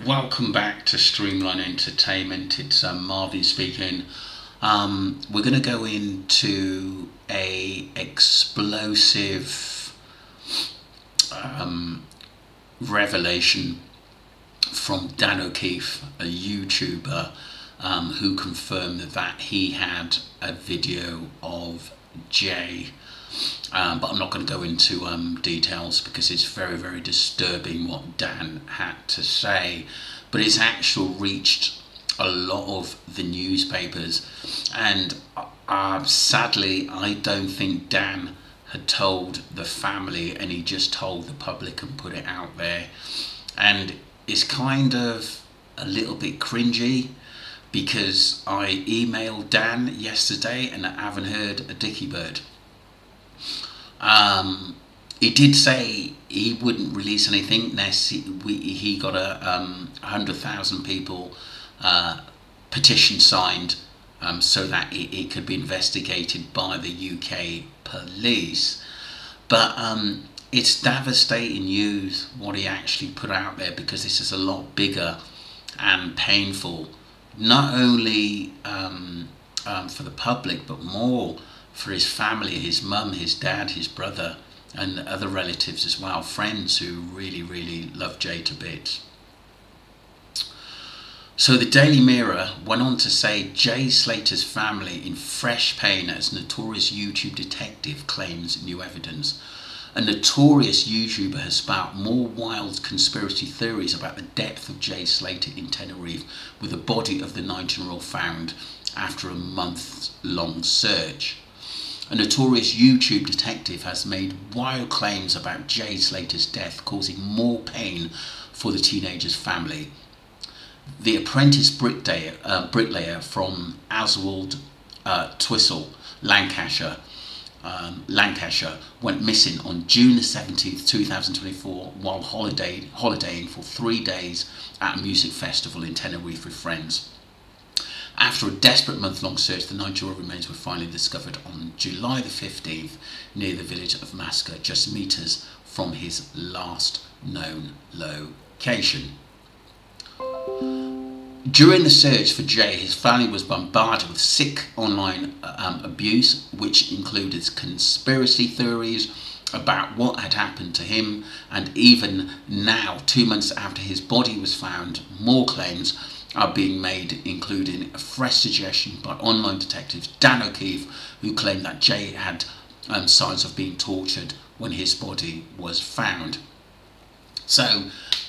Welcome back to Streamline Entertainment. It's Marvin speaking. We're going to go into a explosive revelation from Dan O'Keefe, a YouTuber, who confirmed that he had a video of Jay. But I'm not going to go into details because it's very, very disturbing what Dan had to say. But it's actually reached a lot of the newspapers, and sadly, I don't think Dan had told the family, and he just told the public and put it out there. And it's kind of a little bit cringy because I emailed Dan yesterday and I haven't heard a dicky bird. He did say he wouldn't release anything unless he got a 100,000 people petition signed, so that it could be investigated by the UK police. But it's devastating news what he actually put out there, because this is a lot bigger and painful, not only for the public, but more for his family, his mum, his dad, his brother, and other relatives as well, friends who really, really love Jay to bits. So the Daily Mirror went on to say Jay Slater's family in fresh pain as notorious YouTube detective claims new evidence. A notorious YouTuber has sparked more wild conspiracy theories about the depth of Jay Slater in Tenerife, with the body of the 19-year-old found after a month-long search. A notorious YouTube detective has made wild claims about Jay Slater's death, causing more pain for the teenager's family. The apprentice bricklayer from Aswold, Twistle, Lancashire, went missing on June 17th, 2024, while holidaying for 3 days at a music festival in Tenerife with friends. After a desperate month-long search, the 90-year-old remains were finally discovered on July the 15th near the village of Masca, just metres from his last known location. During the search for Jay, his family was bombarded with sick online abuse, which included conspiracy theories about what had happened to him, and even now, 2 months after his body was found, more claims are being made, including a fresh suggestion by online detective Dan O'Keefe, who claimed that Jay had signs of being tortured when his body was found. So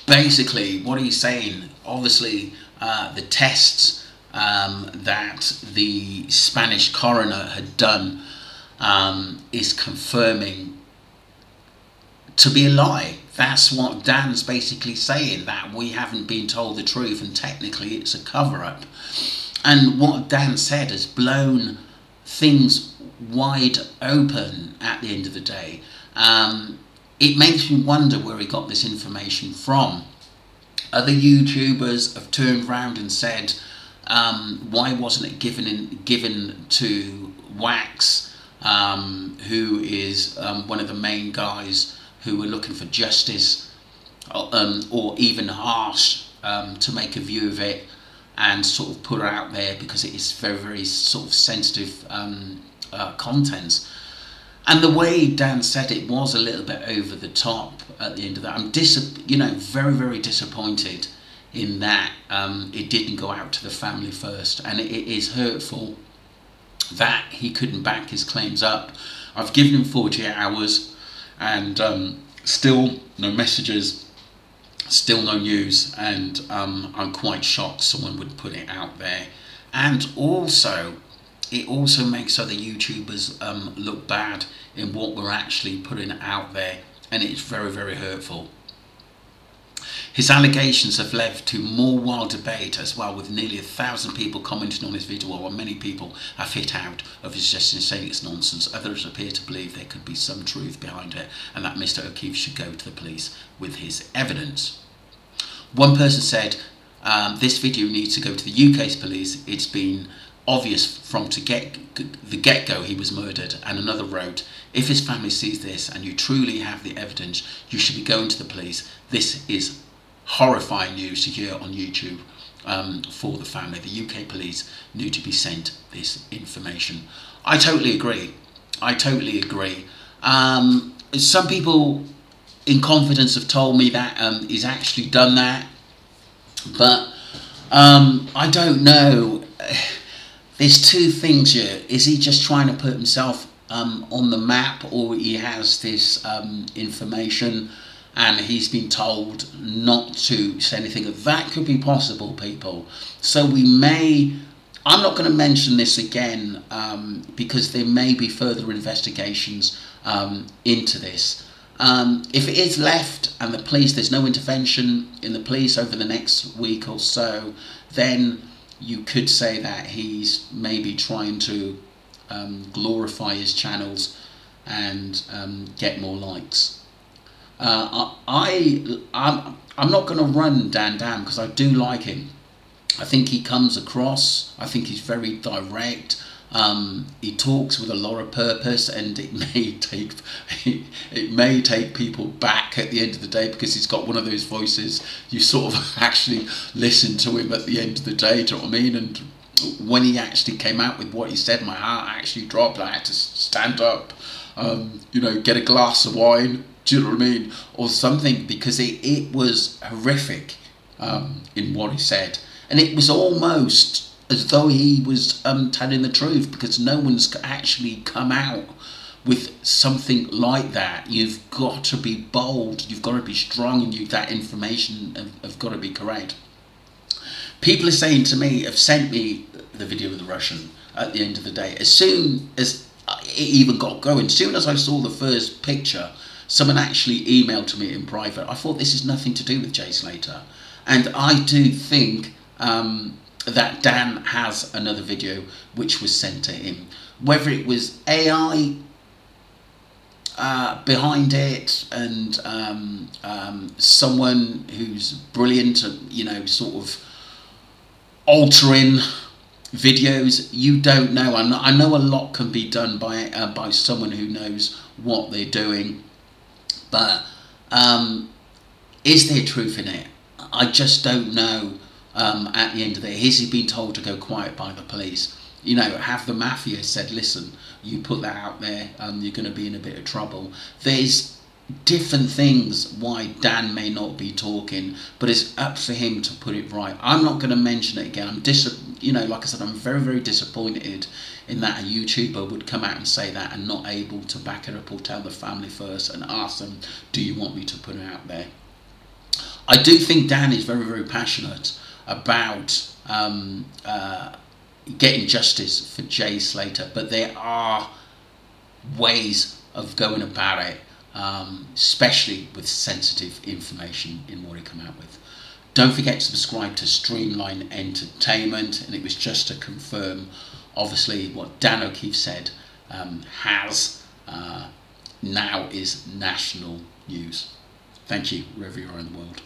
basically what he's saying, obviously the tests that the Spanish coroner had done is confirming to be a lie. That's what Dan's basically saying, that we haven't been told the truth and technically it's a cover-up. And what Dan said has blown things wide open at the end of the day. It makes me wonder where he got this information from. Other YouTubers have turned around and said, why wasn't it given to Wax, who is one of the main guys who were looking for justice, or even harsh, to make a view of it and sort of put it out there, because it is very, very sort of sensitive contents. And the way Dan said it was a little bit over the top at the end of that. I'm very, very disappointed in that it didn't go out to the family first, and it is hurtful that he couldn't back his claims up. I've given him 48 hours and still no messages, still no news, and I'm quite shocked someone would put it out there. And also, it also makes other YouTubers look bad in what we're actually putting out there, and it's very, very hurtful. His allegations have led to more wild debate as well, with nearly 1,000 people commenting on his video, while many people have hit out of his suggestion, saying it's nonsense. Others appear to believe there could be some truth behind it, and that Mr. O'Keefe should go to the police with his evidence. One person said, this video needs to go to the UK's police. It's been obvious from the get-go he was murdered. And another wrote, if his family sees this and you truly have the evidence, you should be going to the police. This is horrifying news to hear on YouTube for the family. The UK police need to be sent this information. I totally agree. I totally agree. Some people in confidence have told me that he's actually done that, but I don't know. There's two things here. Is he just trying to put himself on the map, or he has this information and he's been told not to say anything? That could be possible, people. So we may, I'm not going to mention this again because there may be further investigations into this. If it is left and the police, there's no intervention in the police over the next week or so, then you could say that he's maybe trying to glorify his channels and get more likes. I'm not going to run Dan down because I do like him. I think he comes across, I think he's very direct. He talks with a lot of purpose, and it may take people back at the end of the day, because he's got one of those voices you sort of actually listen to him at the end of the day, do you know what I mean? And when he actually came out with what he said, my heart actually dropped. I had to stand up, you know, get a glass of wine, do you know what I mean, or something, because it was horrific in what he said, and it was almost as though he was telling the truth, because no one's actually come out with something like that. You've got to be bold, you've got to be strong, and that information have got to be correct. People are saying to me, have sent me the video of the Russian at the end of the day. As soon as it even got going, as soon as I saw the first picture, someone actually emailed to me in private. I thought, this is nothing to do with Jay Slater. And I do think that Dan has another video which was sent to him. Whether it was AI behind it, and someone who's brilliant at, you know, sort of altering videos, you don't know. I know a lot can be done by someone who knows what they're doing, but is there truth in it? I just don't know. At the end of the day, has he been told to go quiet by the police? You know, have the mafia said, listen, you put that out there, you're going to be in a bit of trouble? There's different things why Dan may not be talking, but it's up to him to put it right. I'm not going to mention it again. You know, like I said, I'm very, very disappointed in that a YouTuber would come out and say that and not able to back it up or tell the family first and ask them, do you want me to put it out there? I do think Dan is very, very passionate about getting justice for Jay Slater, but there are ways of going about it, especially with sensitive information in what he come out with. Don't forget to subscribe to Streamline Entertainment, and it was just to confirm, obviously, what Dan O'Keefe said now is national news. Thank you, wherever you are in the world.